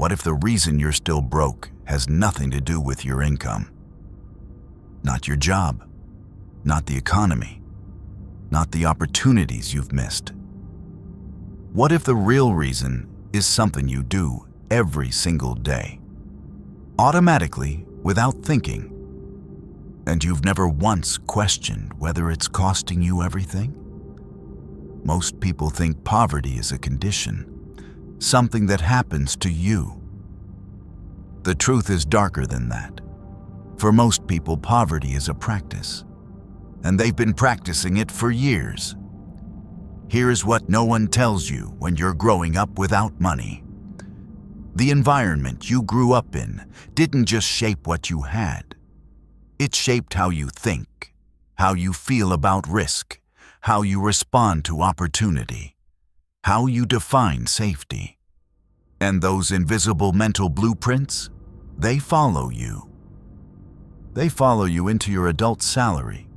What if the reason you're still broke has nothing to do with your income? Not your job, not the economy, not the opportunities you've missed. What if the real reason is something you do every single day, automatically, without thinking, and you've never once questioned whether it's costing you everything? Most people think poverty is a condition, something that happens to you. The truth is darker than that. For most people, poverty is a practice, and they've been practicing it for years. Here's what no one tells you when you're growing up without money. The environment you grew up in didn't just shape what you had. It shaped how you think, how you feel about risk, how you respond to opportunity, how you define safety. And those invisible mental blueprints, they follow you. They follow you into your adult salary,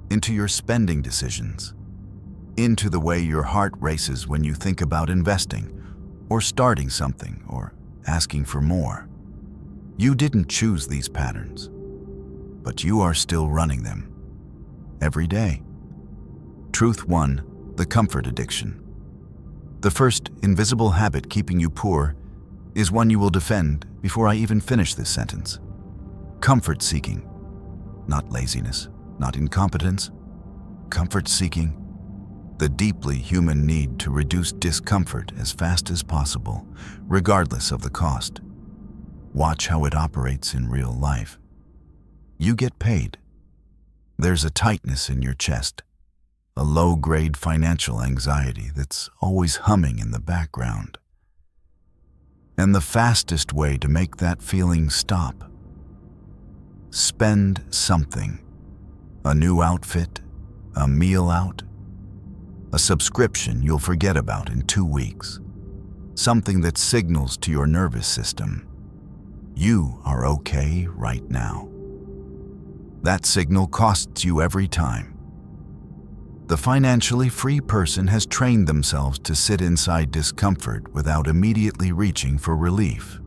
into your spending decisions, into the way your heart races when you think about investing, or starting something, or asking for more. You didn't choose these patterns, but you are still running them every day. Truth 1, the comfort addiction. The first invisible habit keeping you poor is one you will defend before I even finish this sentence. Comfort seeking, not laziness, not incompetence. Comfort seeking, the deeply human need to reduce discomfort as fast as possible, regardless of the cost. Watch how it operates in real life. You get paid. There's a tightness in your chest, a low-grade financial anxiety that's always humming in the background. And the fastest way to make that feeling stop: spend something. A new outfit, a meal out, a subscription you'll forget about in 2 weeks. Something that signals to your nervous system, you are okay right now. That signal costs you every time. The financially free person has trained themselves to sit inside discomfort without immediately reaching for relief.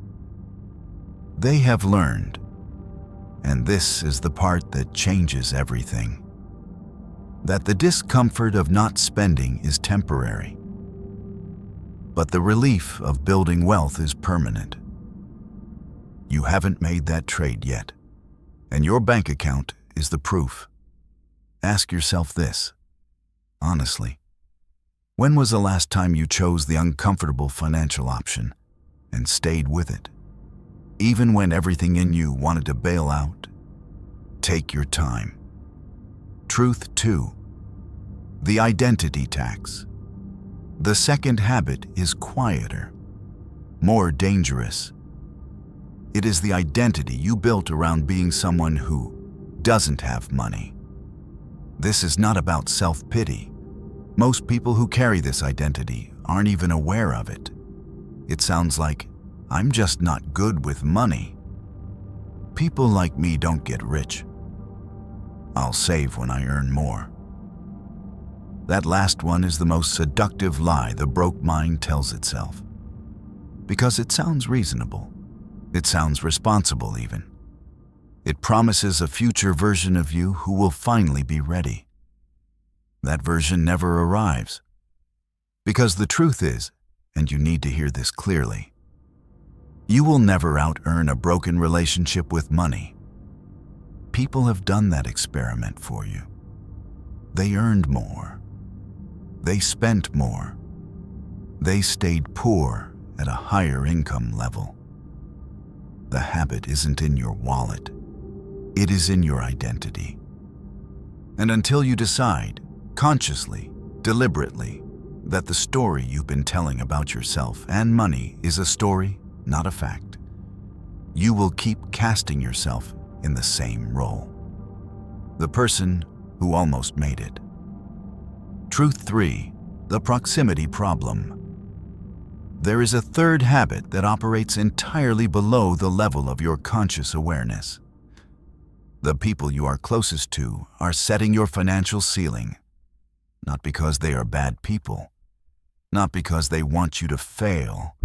They have learned, and this is the part that changes everything, that the discomfort of not spending is temporary, but the relief of building wealth is permanent. You haven't made that trade yet, and your bank account is the proof. Ask yourself this, honestly. When was the last time you chose the uncomfortable financial option and stayed with it? Even when everything in you wanted to bail out? Take your time. Truth 2, the identity tax. The second habit is quieter, more dangerous. It is the identity you built around being someone who doesn't have money. This is not about self-pity. Most people who carry this identity aren't even aware of it. It sounds like, I'm just not good with money. People like me don't get rich. I'll save when I earn more. That last one is the most seductive lie the broke mind tells itself. Because it sounds reasonable. It sounds responsible even. It promises a future version of you who will finally be ready. That version never arrives. Because the truth is, and you need to hear this clearly, you will never out-earn a broken relationship with money. People have done that experiment for you. They earned more. They spent more. They stayed poor at a higher income level. The habit isn't in your wallet. It is in your identity. And until you decide, consciously, deliberately, that the story you've been telling about yourself and money is a story, not a fact, you will keep casting yourself in the same role. The person who almost made it. Truth 3, the proximity problem. There is a third habit that operates entirely below the level of your conscious awareness. The people you are closest to are setting your financial ceiling, not because they are bad people, not because they want you to fail,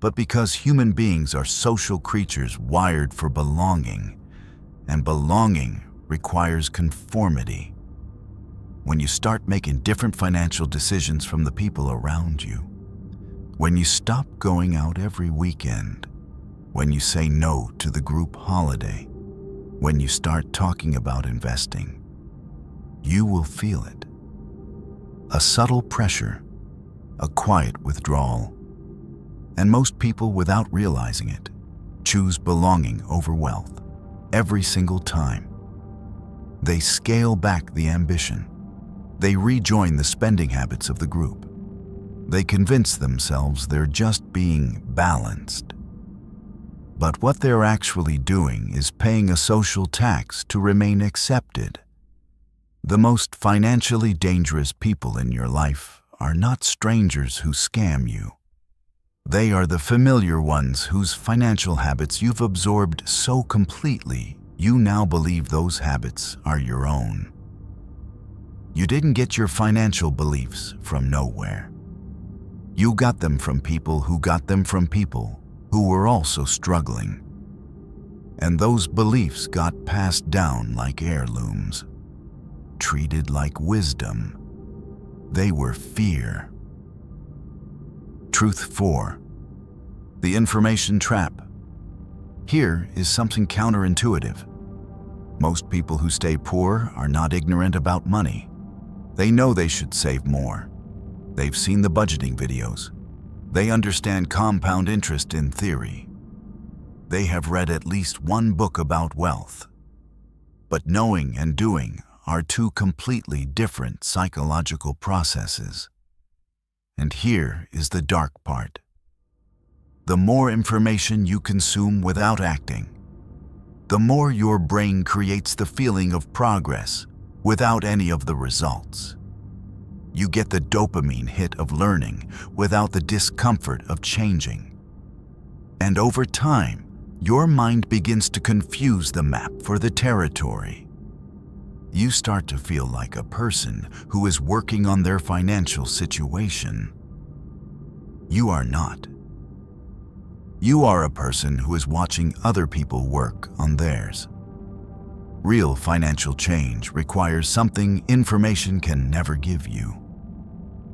but because human beings are social creatures wired for belonging, and belonging requires conformity. When you start making different financial decisions from the people around you, when you stop going out every weekend, when you say no to the group holiday, when you start talking about investing, you will feel it. A subtle pressure, a quiet withdrawal, and most people, without realizing it, choose belonging over wealth every single time. They scale back the ambition. They rejoin the spending habits of the group. They convince themselves they're just being balanced. But what they're actually doing is paying a social tax to remain accepted. The most financially dangerous people in your life are not strangers who scam you. They are the familiar ones whose financial habits you've absorbed so completely you now believe those habits are your own. You didn't get your financial beliefs from nowhere. You got them from people who got them from people who were also struggling. And those beliefs got passed down like heirlooms, treated like wisdom. They were fear. Truth 4. The information trap. Here is something counterintuitive. Most people who stay poor are not ignorant about money. They know they should save more. They've seen the budgeting videos. They understand compound interest in theory. They have read at least one book about wealth. But knowing and doing are two completely different psychological processes. And here is the dark part. The more information you consume without acting, the more your brain creates the feeling of progress without any of the results. You get the dopamine hit of learning without the discomfort of changing. And over time, your mind begins to confuse the map for the territory. You start to feel like a person who is working on their financial situation. You are not. You are a person who is watching other people work on theirs. Real financial change requires something information can never give you.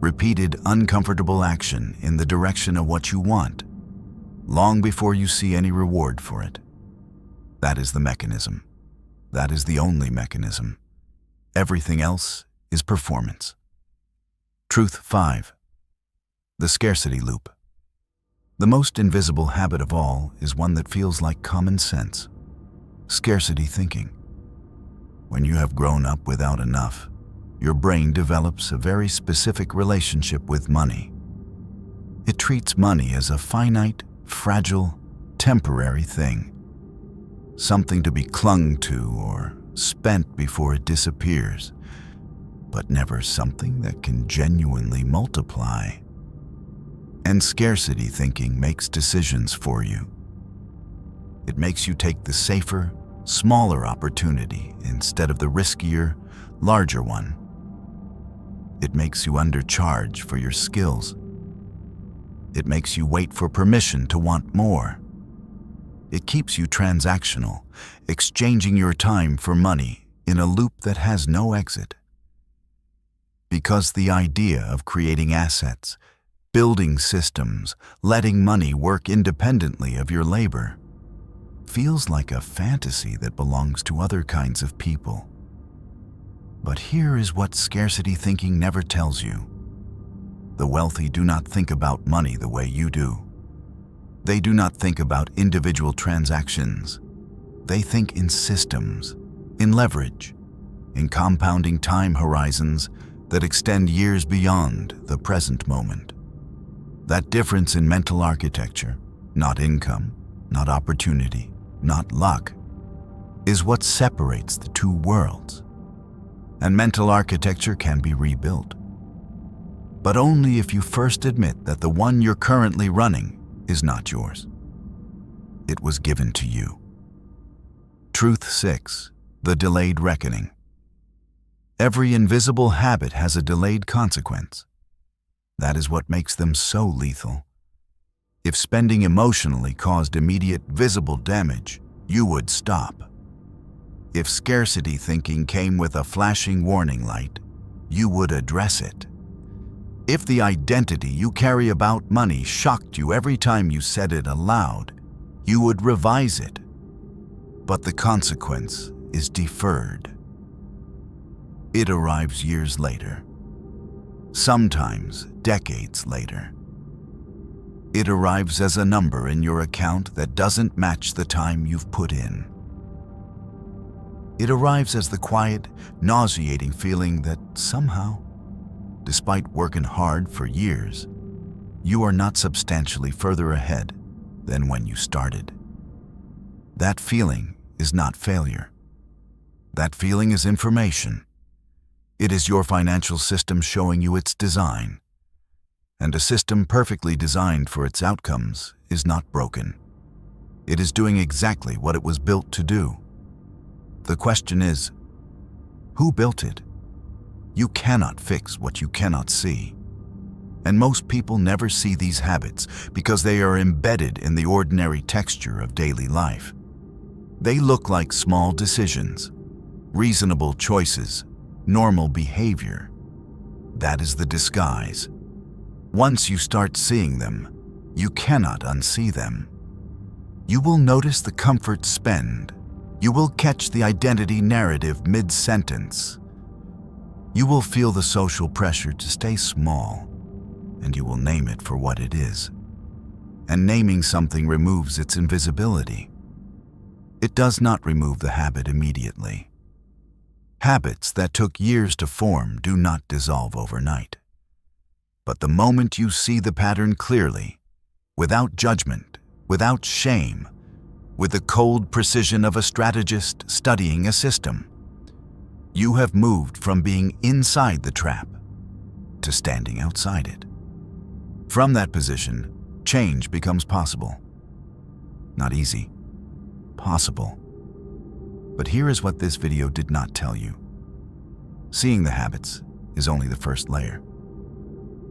Repeated uncomfortable action in the direction of what you want, long before you see any reward for it. That is the mechanism. That is the only mechanism. Everything else is performance. Truth 5. The scarcity loop. The most invisible habit of all is one that feels like common sense. Scarcity thinking. When you have grown up without enough, your brain develops a very specific relationship with money. It treats money as a finite, fragile, temporary thing. Something to be clung to or spent before it disappears, but never something that can genuinely multiply. And scarcity thinking makes decisions for you. It makes you take the safer, smaller opportunity instead of the riskier, larger one. It makes you undercharge for your skills. It makes you wait for permission to want more. It keeps you transactional, exchanging your time for money in a loop that has no exit. Because the idea of creating assets, building systems, letting money work independently of your labor, feels like a fantasy that belongs to other kinds of people. But here is what scarcity thinking never tells you. The wealthy do not think about money the way you do. They do not think about individual transactions. They think in systems, in leverage, in compounding time horizons that extend years beyond the present moment. That difference in mental architecture, not income, not opportunity, not luck, is what separates the two worlds. And mental architecture can be rebuilt. But only if you first admit that the one you're currently running is not yours. It was given to you. Truth 6. The delayed reckoning. Every invisible habit has a delayed consequence. That is what makes them so lethal. If spending emotionally caused immediate visible damage, you would stop. If scarcity thinking came with a flashing warning light, you would address it. If the identity you carry about money shocked you every time you said it aloud, you would revise it. But the consequence is deferred. It arrives years later, sometimes decades later. It arrives as a number in your account that doesn't match the time you've put in. It arrives as the quiet, nauseating feeling that somehow, despite working hard for years, you are not substantially further ahead than when you started. That feeling is not failure. That feeling is information. It is your financial system showing you its design. And a system perfectly designed for its outcomes is not broken. It is doing exactly what it was built to do. The question is, who built it? You cannot fix what you cannot see. And most people never see these habits because they are embedded in the ordinary texture of daily life. They look like small decisions, reasonable choices, normal behavior. That is the disguise. Once you start seeing them, you cannot unsee them. You will notice the comfort spend. You will catch the identity narrative mid-sentence. You will feel the social pressure to stay small, and you will name it for what it is. And naming something removes its invisibility. It does not remove the habit immediately. Habits that took years to form do not dissolve overnight. But the moment you see the pattern clearly, without judgment, without shame, with the cold precision of a strategist studying a system, you have moved from being inside the trap to standing outside it. From that position, change becomes possible. Not easy, possible. But here is what this video did not tell you. Seeing the habits is only the first layer.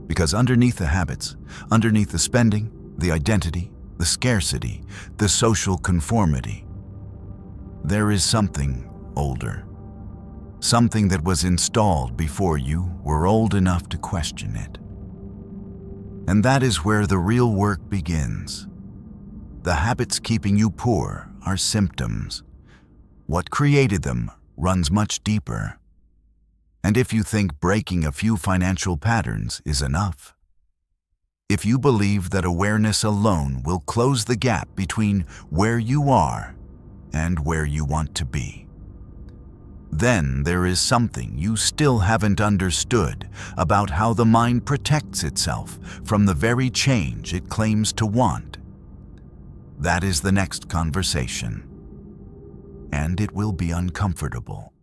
Because underneath the habits, underneath the spending, the identity, the scarcity, the social conformity, there is something older. Something that was installed before you were old enough to question it. And that is where the real work begins. The habits keeping you poor are symptoms. What created them runs much deeper. And if you think breaking a few financial patterns is enough, if you believe that awareness alone will close the gap between where you are and where you want to be, then there is something you still haven't understood about how the mind protects itself from the very change it claims to want. That is the next conversation, and it will be uncomfortable.